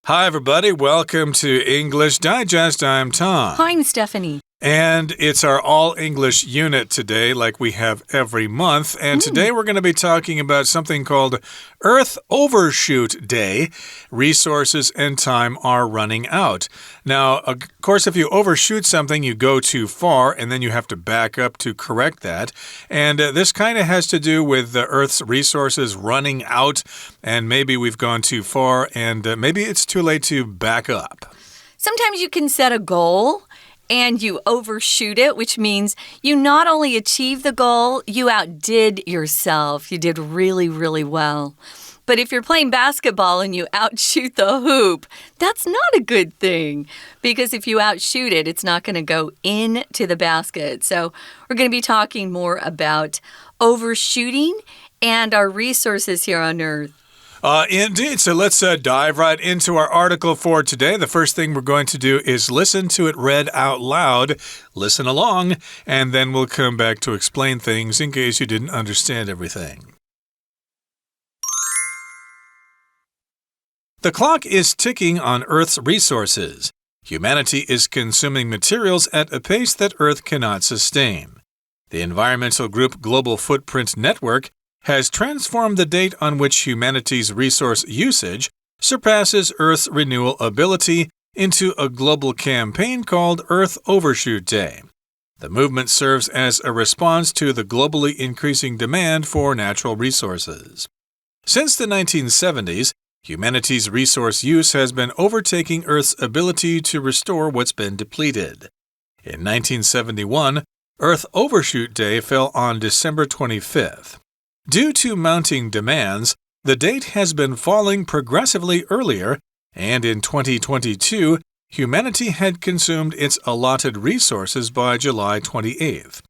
Hi, everybody. Welcome to English Digest. I'm Tom. Hi, I'm Stephanie. And it's our all-English unit today, like we have every month. And today we're going to be talking about something called Earth Overshoot Day. Resources and time are running out. Now, of course, if you overshoot something, you go too far, and then you have to back up to correct that. And this kind of has to do with the Earth's resources running out, and maybe we've gone too far, and maybe it's too late to back up. Sometimes you can set a goal.And you overshoot it, which means you not only achieved the goal, you outdid yourself. You did really, really well. But if you're playing basketball and you outshoot the hoop, that's not a good thing. Because if you outshoot it, it's not going to go into the basket. So we're going to be talking more about overshooting and our resources here on Earth.Indeed. So let's dive right into our article for today. The first thing we're going to do is listen to it read out loud. Listen along, and then we'll come back to explain things in case you didn't understand everything. The clock is ticking on Earth's resources. Humanity is consuming materials at a pace that Earth cannot sustain. The environmental group Global Footprint Network has transformed the date on which humanity's resource usage surpasses Earth's renewal ability into a global campaign called Earth Overshoot Day. The movement serves as a response to the globally increasing demand for natural resources. Since the 1970s, humanity's resource use has been overtaking Earth's ability to restore what's been depleted. In 1971, Earth Overshoot Day fell on December 25th.Due to mounting demands, the date has been falling progressively earlier, and in 2022, humanity had consumed its allotted resources by July 28th.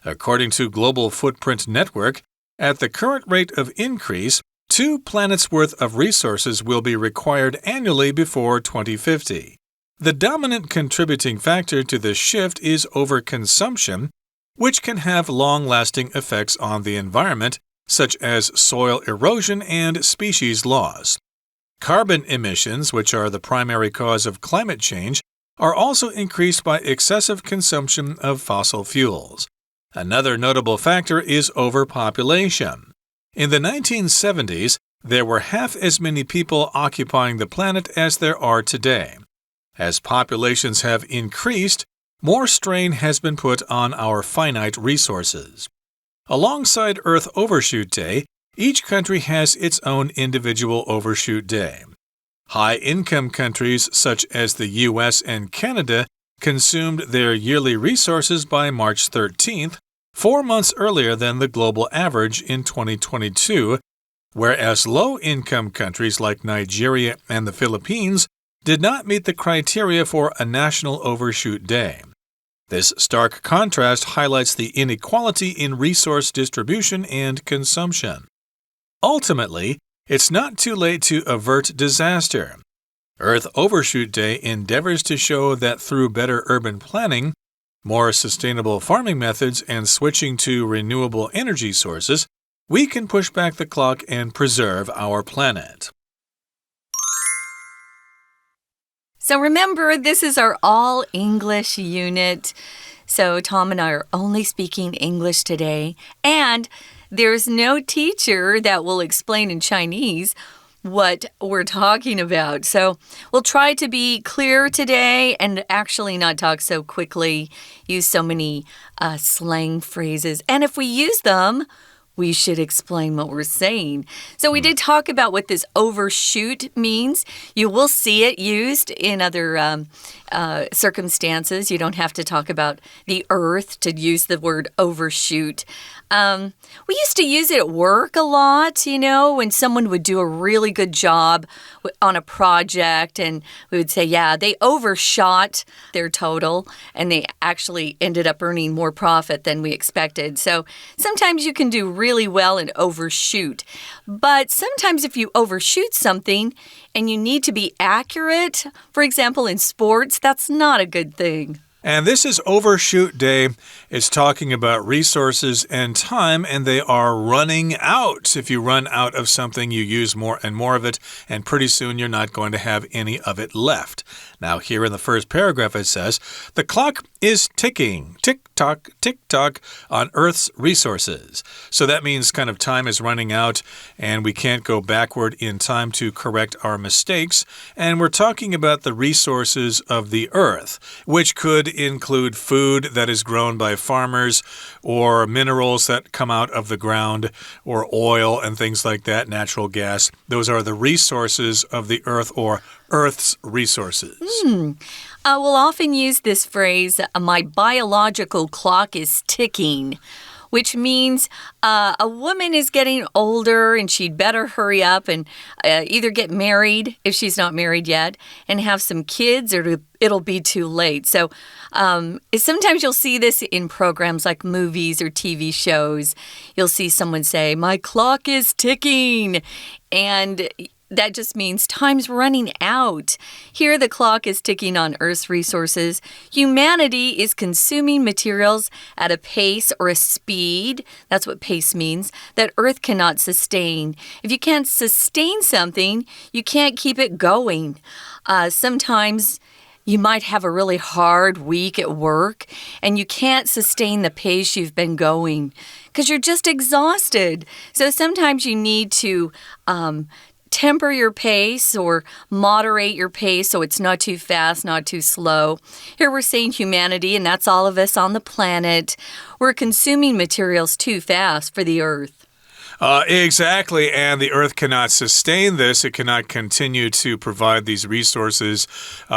According to Global Footprint Network, at the current rate of increase, 2 planets' worth of resources will be required annually before 2050. The dominant contributing factor to this shift is overconsumption, which can have long-lasting effects on the environment,such as soil erosion and species loss. Carbon emissions, which are the primary cause of climate change, are also increased by excessive consumption of fossil fuels. Another notable factor is overpopulation. In the 1970s, there were half as many people occupying the planet as there are today. As populations have increased, more strain has been put on our finite resources.Alongside Earth Overshoot Day, each country has its own individual overshoot day. High-income countries such as the US and Canada consumed their yearly resources by March 13th, 4 months earlier than the global average in 2022, whereas low-income countries like Nigeria and the Philippines did not meet the criteria for a national overshoot day.This stark contrast highlights the inequality in resource distribution and consumption. Ultimately, it's not too late to avert disaster. Earth Overshoot Day endeavors to show that through better urban planning, more sustainable farming methods, and switching to renewable energy sources, we can push back the clock and preserve our planet.So remember, this is our all-English unit. So Tom and I are only speaking English today. And there's no teacher that will explain in Chinese what we're talking about. So we'll try to be clear today and actually not talk so quickly, use so many slang phrases. And if we use them,we should explain what we're saying. So we did talk about what this overshoot means. You will see it used in other circumstances. You don't have to talk about the earth to use the word overshoot. We used to use it at work a lot, when someone would do a really good job on a project, and we would say, yeah, they overshot their total, and they actually ended up earning more profit than we expected. So sometimes you can do really well and overshoot. But sometimes if you overshoot something and you need to be accurate, for example, in sports, that's not a good thing. And this is Overshoot Day. It's talking about resources and time, and they are running out. If you run out of something, you use more and more of it, and pretty soon you're not going to have any of it left. Now, here in the first paragraph, it says, the clock is ticking, tick-tock, on Earth's resources. So that means kind of time is running out, and we can't go backward in time to correct our mistakes. And we're talking about the resources of the Earth, which could include food that is grown by farmers, or minerals that come out of the ground, or oil and things like that, natural gas. Those are the resources of the Earth, or Earth's resources. We'll often use this phrase, my biological clock is ticking, which means a woman is getting older and she'd better hurry up and either get married if she's not married yet and have some kids, or it'll be too late. So sometimes you'll see this in programs like movies or TV shows. You'll see someone say, my clock is ticking, and that just means time's running out. Here, the clock is ticking on Earth's resources. Humanity is consuming materials at a pace or a speed, that's what pace means, that Earth cannot sustain. If you can't sustain something, you can't keep it going. Sometimes you might have a really hard week at work, and you can't sustain the pace you've been going because you're just exhausted. So sometimes you need to temper your pace or moderate your pace so it's not too fast, not too slow. Here we're saying humanity, and that's all of us on the planet. We're consuming materials too fast for the Earth. Exactly, and the Earth cannot sustain this. It cannot continue to provide these resources.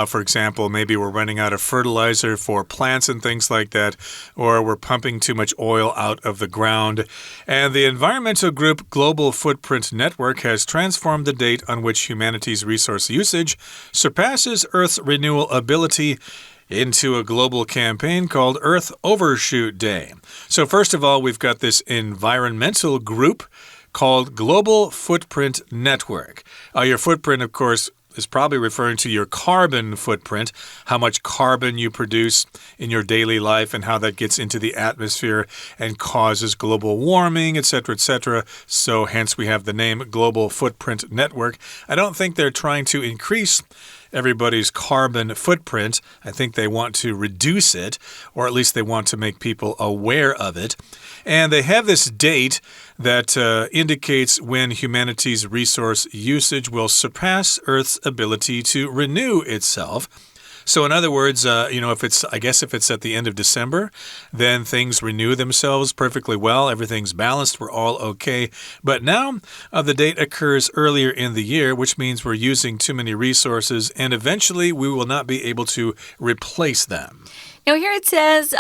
For example, maybe we're running out of fertilizer for plants and things like that, or we're pumping too much oil out of the ground. And the environmental group Global Footprint Network has transformed the date on which humanity's resource usage surpasses Earth's renewal ability into a global campaign called Earth Overshoot Day. So first of all, we've got this environmental group called Global Footprint Network. Your footprint, of course, is probably referring to your carbon footprint, how much carbon you produce in your daily life and how that gets into the atmosphere and causes global warming, etc., etc. So hence we have the name Global Footprint Network. I don't think they're trying to increase everybody's carbon footprint. I think they want to reduce it, or at least they want to make people aware of it. And they have this date that indicates when humanity's resource usage will surpass Earth's ability to renew itself. So in other words, if it's at the end of December, then things renew themselves perfectly well. Everything's balanced. We're all okay. But now the date occurs earlier in the year, which means we're using too many resources, and eventually we will not be able to replace them. Now here it says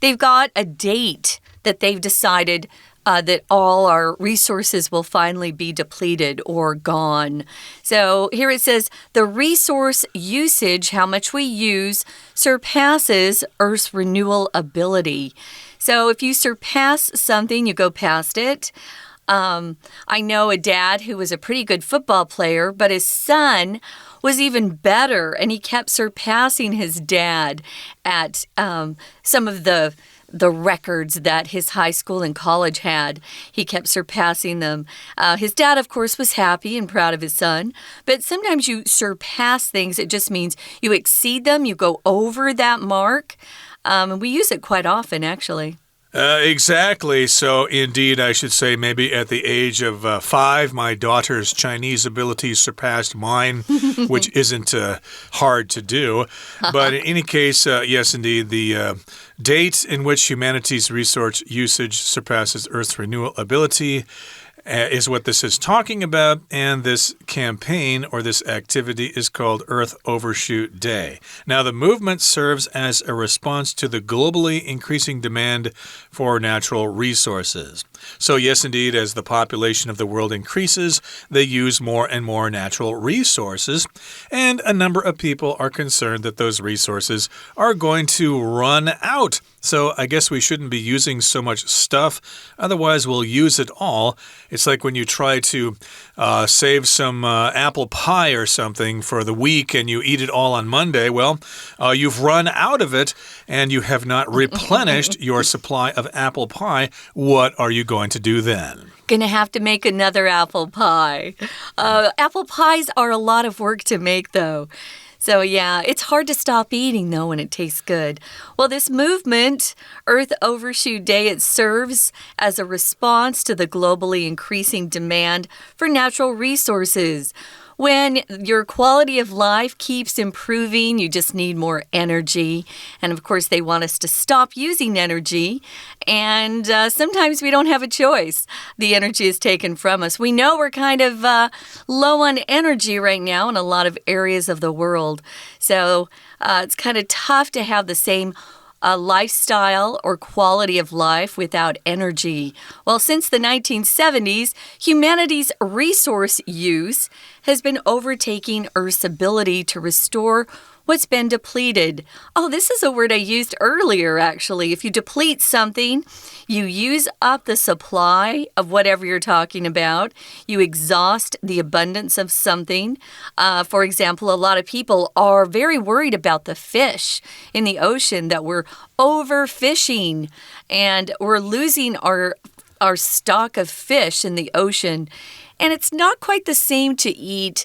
they've got a date that they've decided that all our resources will finally be depleted or gone. So here it says the resource usage, how much we use, surpasses Earth's renewal ability. So if you surpass something, you go past it. I know a dad who was a pretty good football player, but his son was even better, and he kept surpassing his dad at some of the records that his high school and college had. He kept surpassing them. His dad, of course, was happy and proud of his son, but sometimes you surpass things. It just means you exceed them, you go over that mark, and we use it quite often, actually. Exactly. So, indeed, I should say maybe at the age of 5, my daughter's Chinese abilities surpassed mine, which isn't hard to do. But in any case, yes, indeed, the date in which humanity's resource usage surpasses Earth's renewal ability is what this is talking about, and this campaign or this activity is called Earth Overshoot Day. Now, the movement serves as a response to the globally increasing demand for natural resources. So yes, indeed, as the population of the world increases, they use more and more natural resources, and a number of people are concerned that those resources are going to run out So I guess we shouldn't be using so much stuff. Otherwise, we'll use it all. It's like when you try to save some apple pie or something for the week and you eat it all on Monday. Well, you've run out of it and you have not replenished your supply of apple pie. What are you going to do then? Gonna have to make another apple pie. Apple pies are a lot of work to make, though. So, yeah, it's hard to stop eating, though, when it tastes good. Well, this movement, Earth Overshoot Day, it serves as a response to the globally increasing demand for natural resources. When your quality of life keeps improving, you just need more energy. And of course, they want us to stop using energy. And sometimes we don't have a choice. The energy is taken from us. We know we're kind of low on energy right now in a lot of areas of the world. So it's kind of tough to have the same lifestyle or quality of life without energy. Well, since the 1970s, humanity's resource use has been overtaking Earth's ability to restore what's been depleted. Oh, this is a word I used earlier, actually. If you deplete something, you use up the supply of whatever you're talking about. You exhaust the abundance of something. For example, a lot of people are very worried about the fish in the ocean, that we're overfishing and we're losing our stock of fish in the ocean. And it's not quite the same to eat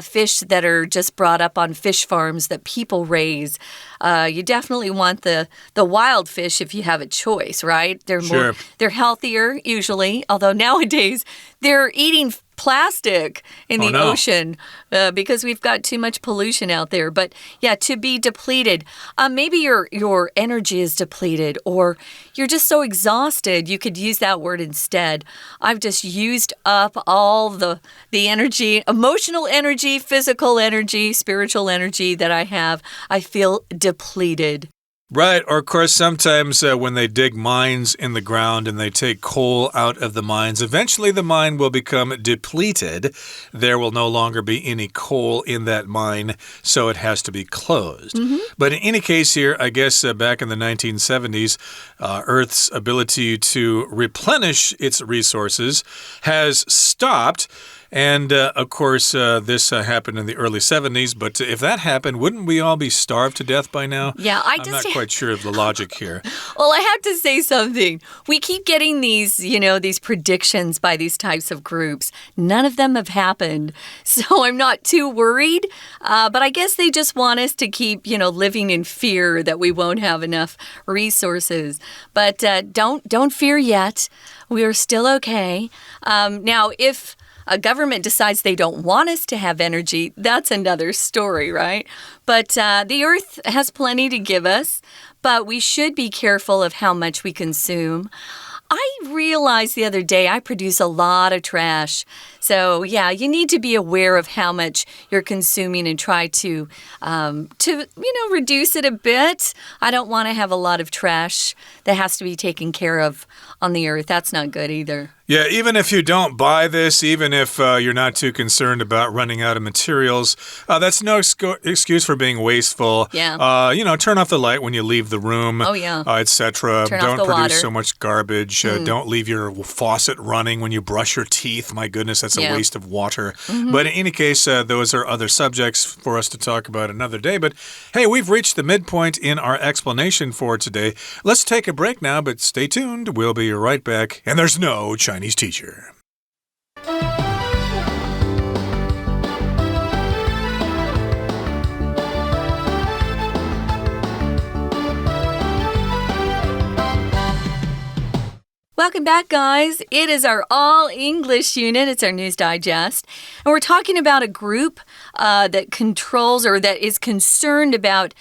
fish that are just brought up on fish farms that people raise. You definitely want the wild fish if you have a choice, right? They're healthier usually, although nowadays they're eating plastic in the ocean because we've got too much pollution out there. But yeah, to be depleted, maybe your energy is depleted or you're just so exhausted. You could use that word instead. I've just used up all the energy, emotional energy, physical energy, spiritual energy that I have. I feel depleted. Right, or of course sometimes when they dig mines in the ground and they take coal out of the mines, eventually the mine will become depleted. There will no longer be any coal in that mine, so it has to be closed. But in any case here, I guess back in the 1970s, Earth's ability to replenish its resources has stopped. And, of course, this happened in the early 70s. But if that happened, wouldn't we all be starved to death by now? Yeah, I'm not quite sure of the logic here. Well, I have to say something. We keep getting these, these predictions by these types of groups. None of them have happened. So I'm not too worried. But I guess they just want us to keep, living in fear that we won't have enough resources. But don't fear yet. We are still okay. Now, if a government decides they don't want us to have energy, that's another story, right? But the Earth has plenty to give us, but we should be careful of how much we consume. I realized the other day I produce a lot of trash. So, yeah, you need to be aware of how much you're consuming and try to reduce it a bit. I don't want to have a lot of trash that has to be taken care of on the Earth. That's not good either. Yeah, even if you don't buy this, even if you're not too concerned about running out of materials, that's no excuse for being wasteful. Yeah. Turn off the light when you leave the room, etc. Don't produce so much garbage. Don't leave your faucet running when you brush your teeth. My goodness, that's a waste of water. But in any case, those are other subjects for us to talk about another day. But hey, we've reached the midpoint in our explanation for today. Let's take a break now, but stay tuned. We'll be right back. And there's no Chinese teacher. Welcome back, guys. It is our all English unit. It's our News Digest. And we're talking about a group that controls or that is concerned about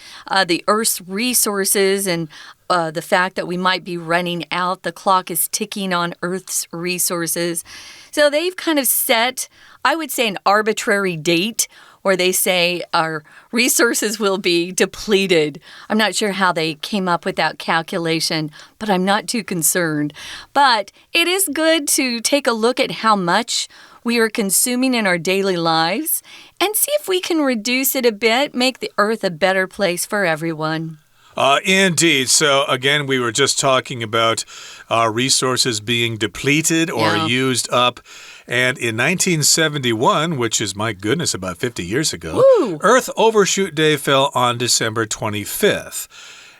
the Earth's resources and the fact that we might be running out. The clock is ticking on Earth's resources. So they've kind of set, I would say, an arbitrary date where they say our resources will be depleted. I'm not sure how they came up with that calculation, but I'm not too concerned. But it is good to take a look at how much we are consuming in our daily lives and see if we can reduce it a bit, make the Earth a better place for everyone. Indeed. So, again, we were just talking about resources being depleted or used up. And in 1971, which is, my goodness, about 50 years ago, Earth Overshoot Day fell on December 25th.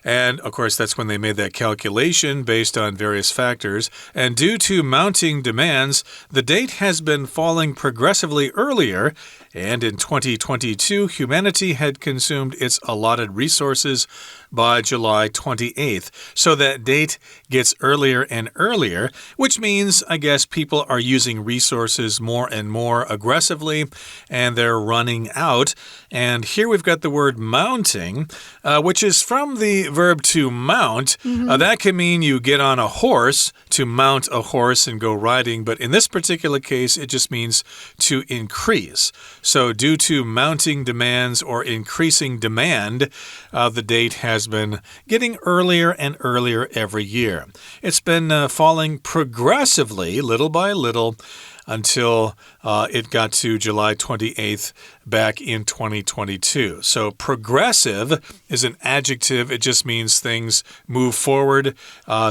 And, of course, that's when they made that calculation based on various factors. And due to mounting demands, the date has been falling progressively earlier. And in 2022, humanity had consumed its allotted resources by July 28th. So that date gets earlier and earlier, which means, I guess, people are using resources more and more aggressively, and they're running out. And here we've got the word mounting, which is from the verb to mount. That can mean you get on a horse, to mount a horse and go riding. But in this particular case, it just means to increase. So due to mounting demands or increasing demand, the date has been getting earlier and earlier every year. It's been falling progressively, little by little, until it got to July 28th back in 2022. So progressive is an adjective. It just means things move forward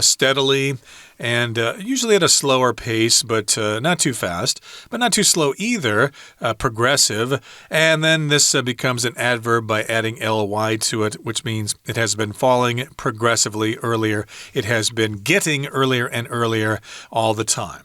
steadily and usually at a slower pace, but not too fast, but not too slow either, progressive. And then this becomes an adverb by adding ly to it, which means it has been falling progressively earlier. It has been getting earlier and earlier all the time.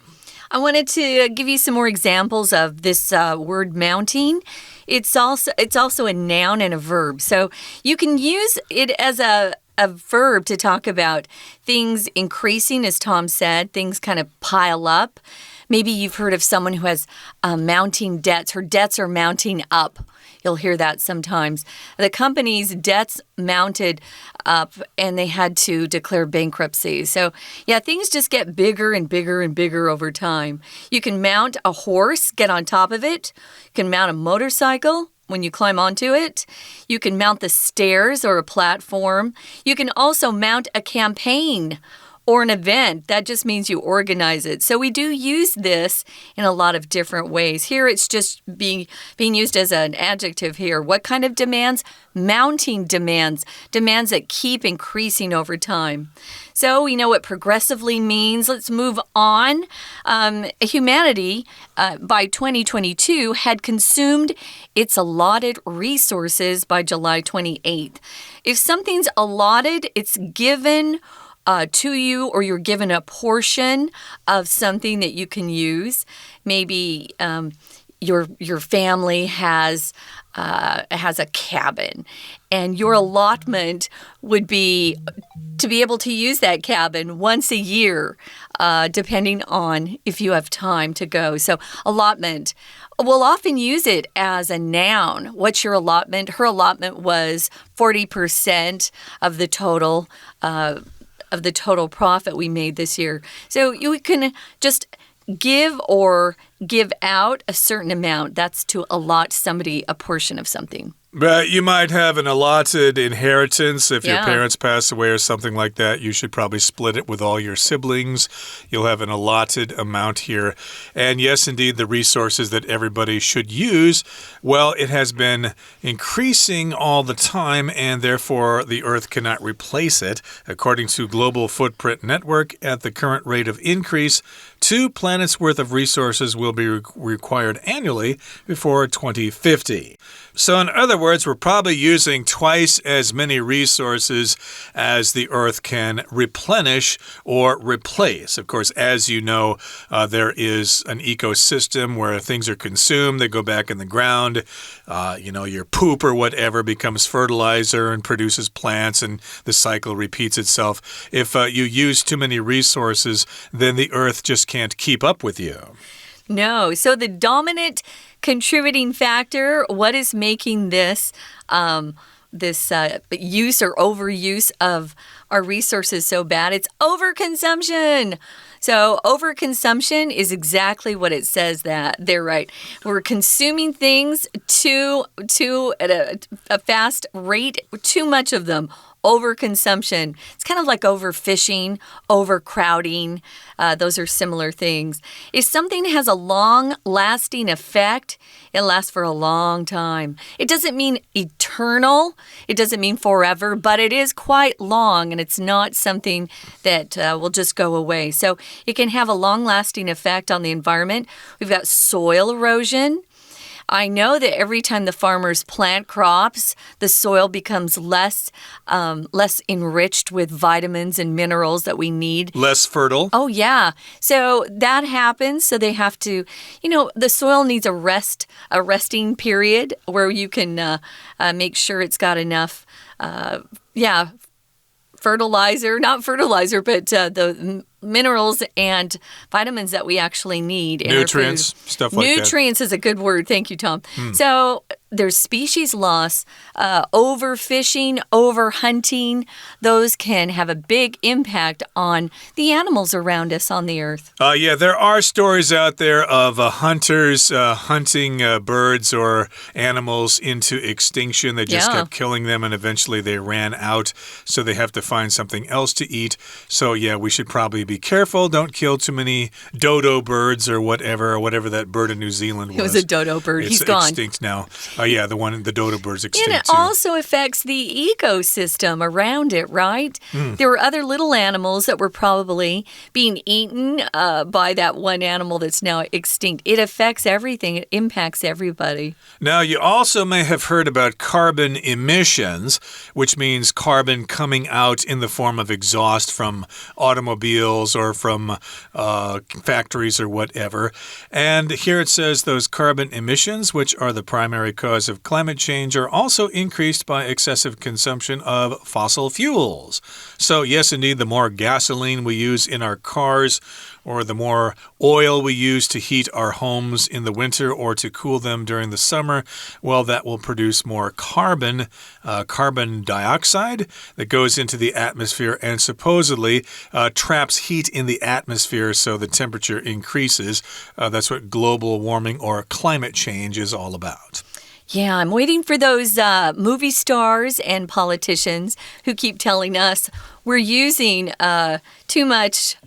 I wanted to give you some more examples of this word mounting. It's also a noun and a verb. So you can use it as a verb to talk about things increasing, as Tom said, things kind of pile up. Maybe you've heard of someone who has mounting debts. Her debts are mounting up. You'll hear that sometimes. The company's debts mounted up and they had to declare bankruptcy. So, yeah, things just get bigger and bigger and bigger over time. You can mount a horse, get on top of it. You can mount a motorcycle when you climb onto it. You can mount the stairs or a platform. You can also mount a campaign or an event. That just means you organize it. So we do use this in a lot of different ways. Here it's just being used as an adjective here. What kind of demands? Mounting demands. Demands that keep increasing over time. So we know what progressively means. Let's move on. Humanity, by 2022, had consumed its allotted resources by July 28th. If something's allotted, it's given to you, or you're given a portion of something that you can use. Maybe your family has a cabin, and your allotment would be to be able to use that cabin once a year, depending on if you have time to go. So allotment. We'll often use it as a noun. What's your allotment? Her allotment was 40% of the total profit we made this year. So you can just give or give out a certain amount. That's to allot somebody a portion of something. But you might have an allotted inheritance if your parents pass away or something like that. You should probably split it with all your siblings. You'll have an allotted amount here. And yes, indeed, the resources that everybody should use, well, it has been increasing all the time, and therefore the Earth cannot replace it. According to Global Footprint Network, at the current rate of increase, 2 planets' worth of resources will be required annually before 2050. So in other words, we're probably using twice as many resources as the Earth can replenish or replace. Of course, as you know, there is an ecosystem where things are consumed, they go back in the ground. Your poop or whatever becomes fertilizer and produces plants, and the cycle repeats itself. If you use too many resources, then the Earth just can't keep up with you. No. So the dominant contributing factor, what is making this use or overuse of our resources so bad? It's overconsumption. So overconsumption is exactly what it says that. They're right. We're consuming things at a fast rate, too much of them. Overconsumption. It's kind of like overfishing, overcrowding. Those are similar things. If something has a long-lasting effect, it lasts for a long time. It doesn't mean eternal eternal. It doesn't mean forever, but it is quite long, and it's not something that will just go away. So it can have a long-lasting effect on the environment. We've got soil erosion. I know that every time the farmers plant crops, the soil becomes less enriched with vitamins and minerals that we need. Less fertile. Oh, yeah. So that happens. So they have to, the soil needs a resting period where you can make sure it's got enough, fertilizer, not fertilizer, but the minerals and vitamins that we actually need in nutrients, our food. Stuff like that. Nutrients is a good word. Thank you, Tom. So there's species loss, overfishing, overhunting. Those can have a big impact on the animals around us on the earth. There are stories out there of hunters hunting birds or animals into extinction. They just kept killing them, and eventually they ran out, so they have to find something else to eat. So, we should probably be careful. Don't kill too many dodo birds or whatever that bird in New Zealand was. It was a dodo bird. He's gone. Extinct now. The dodo bird's extinct and it also affects the ecosystem around it, right? There were other little animals that were probably being eaten by that one animal that's now extinct. It affects everything. It impacts everybody. Now, you also may have heard about carbon emissions, which means carbon coming out in the form of exhaust from automobiles or from factories or whatever. And here it says those carbon emissions, which are the primary cause of climate change, are also increased by excessive consumption of fossil fuels. So, yes, indeed, the more gasoline we use in our cars, or the more oil we use to heat our homes in the winter or to cool them during the summer, well, that will produce more carbon dioxide that goes into the atmosphere and supposedly traps heat in the atmosphere so the temperature increases. That's what global warming or climate change is all about. Yeah, I'm waiting for those movie stars and politicians who keep telling us we're using too much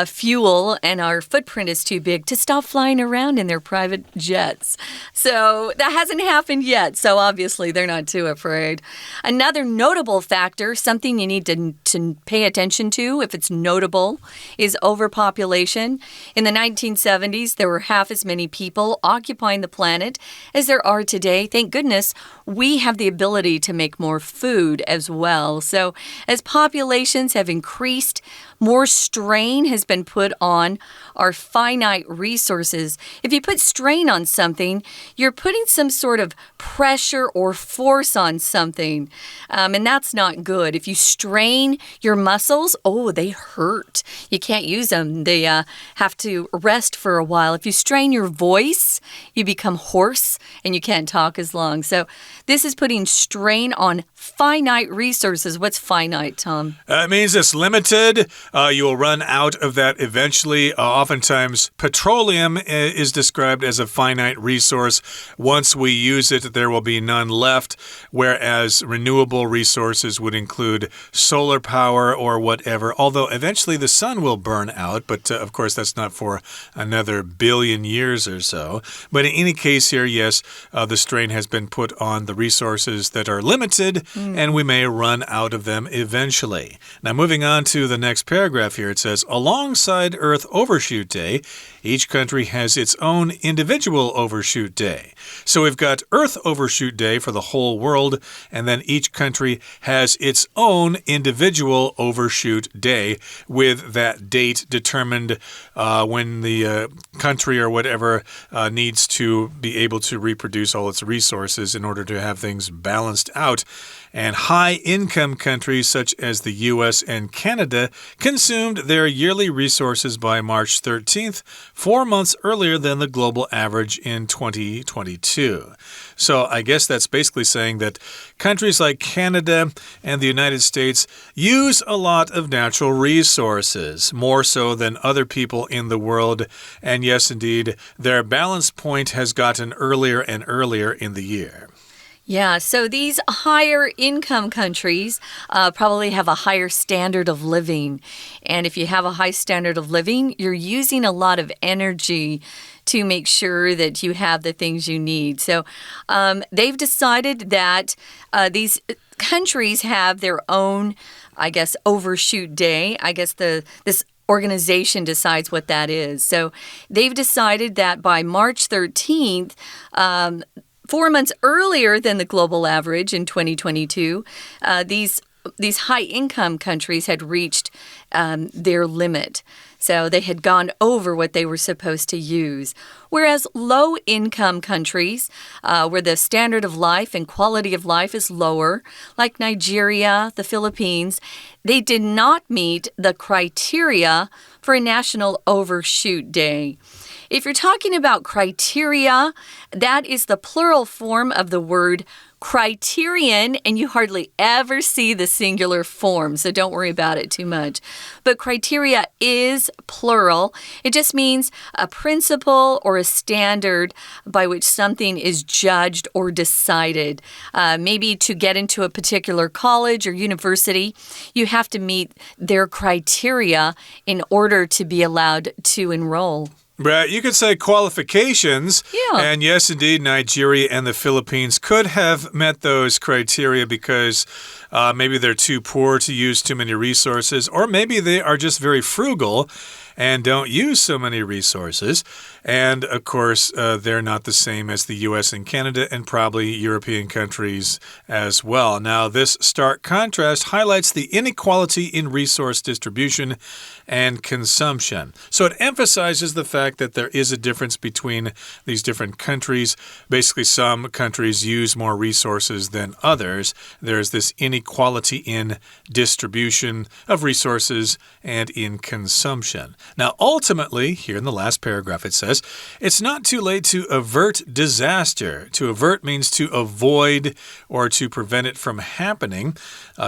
fuel and our footprint is too big to stop flying around in their private jets. So that hasn't happened yet. So obviously they're not too afraid. Another notable factor, something you need to pay attention to if it's notable, is overpopulation. In the 1970s, there were half as many people occupying the planet as there are today. Thank goodness we have the ability to make more food as well. So as populations have increased, more strain has been put on our finite resources. If you put strain on something, you're putting some sort of pressure or force on something. And that's not good. If you strain your muscles, they hurt. You can't use them. They have to rest for a while. If you strain your voice, you become hoarse and you can't talk as long. So this is putting strain on finite resources. What's finite, Tom? It means it's limited. You will run out of that eventually. Oftentimes, petroleum is described as a finite resource. Once we use it, there will be none left, whereas renewable resources would include solar power or whatever, although eventually the sun will burn out, but of course that's not for another billion years or so. But in any case here, yes, the strain has been put on the resources that are limited, and we may run out of them eventually. Now, moving on to the next paragraph here, it says, alongside Earth Overshoot Day, each country has its own individual overshoot day. So we've got Earth Overshoot Day for the whole world, and then each country has its own individual overshoot day with that date determined when the country or whatever needs to be able to reproduce all its resources in order to have things balanced out. And high-income countries such as the US and Canada consumed their yearly resources by March 13th, 4 months earlier than the global average in 2022. So I guess that's basically saying that countries like Canada and the United States use a lot of natural resources, more so than other people in the world. And yes, indeed, their balance point has gotten earlier and earlier in the year. Yeah, so these higher income countries probably have a higher standard of living. And if you have a high standard of living, you're using a lot of energy to make sure that you have the things you need. So they've decided that these countries have their own, I guess, overshoot day. I guess this organization decides what that is. So they've decided that by March 13th, 4 months earlier than the global average in 2022, these high-income countries had reached their limit. So they had gone over what they were supposed to use. Whereas low-income countries, where the standard of life and quality of life is lower, like Nigeria, the Philippines, they did not meet the criteria for a national overshoot day. If you're talking about criteria, that is the plural form of the word criterion, and you hardly ever see the singular form, so don't worry about it too much. But criteria is plural. It just means a principle or a standard by which something is judged or decided. Maybe to get into a particular college or university, you have to meet their criteria in order to be allowed to enroll. Right, you could say qualifications. Yeah. And yes, indeed, Nigeria and the Philippines could have met those criteria because maybe they're too poor to use too many resources, or maybe they are just very frugal and don't use so many resources. And, of course, they're not the same as the U.S. and Canada and probably European countries as well. Now, this stark contrast highlights the inequality in resource distribution and consumption. So it emphasizes the fact that there is a difference between these different countries. Basically, some countries use more resources than others. There's this inequality in distribution of resources and in consumption. Now, ultimately, here in the last paragraph, it says, it's not too late to avert disaster. To avert means to avoid or to prevent it from happening.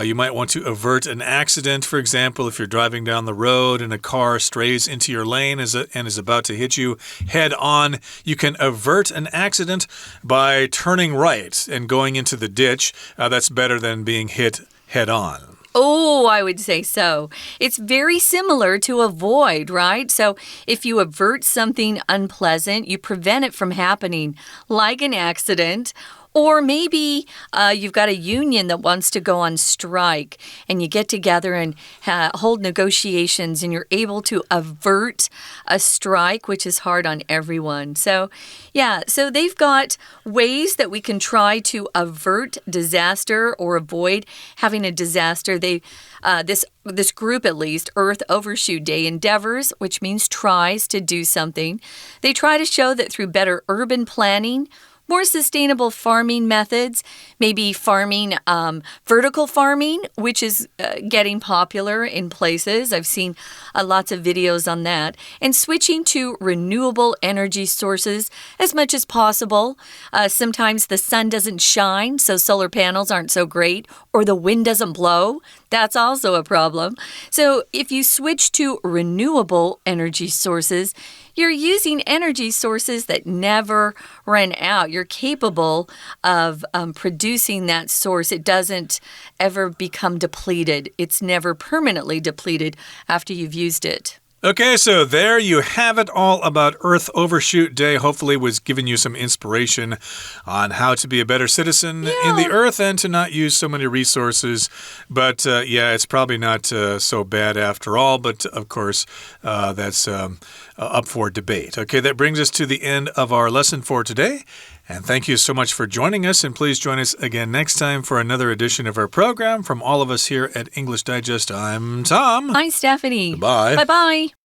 You might want to avert an accident, for example, if you're driving down the road and a car strays into your lane and is about to hit you head on. You can avert an accident by turning right and going into the ditch. That's better than being hit head on. Oh, I would say so. It's very similar to avoid, right? So if you avert something unpleasant, you prevent it from happening, like an accident. Or maybe you've got a union that wants to go on strike and you get together and hold negotiations and you're able to avert a strike, which is hard on everyone. So, yeah, so they've got ways that we can try to avert disaster or avoid having a disaster. This group, at least, Earth Overshoot Day endeavors, which means tries to do something. They try to show that through better urban planning, more sustainable farming methods, maybe farming, vertical farming, which is getting popular in places. I've seen lots of videos on that. And switching to renewable energy sources as much as possible. Sometimes the sun doesn't shine, so solar panels aren't so great, or the wind doesn't blow. That's also a problem. So if you switch to renewable energy sources, you're using energy sources that never run out. You're capable of producing that source. It doesn't ever become depleted. It's never permanently depleted after you've used it. Okay, so there you have it, all about Earth Overshoot Day. Hopefully was giving you some inspiration on how to be a better citizen in the Earth and to not use so many resources. But yeah, it's probably not so bad after all. But of course, that's up for debate. Okay, that brings us to the end of our lesson for today. And thank you so much for joining us. And please join us again next time for another edition of our program. From all of us here at English Digest, I'm Tom. I'm Stephanie. Bye. Bye-bye.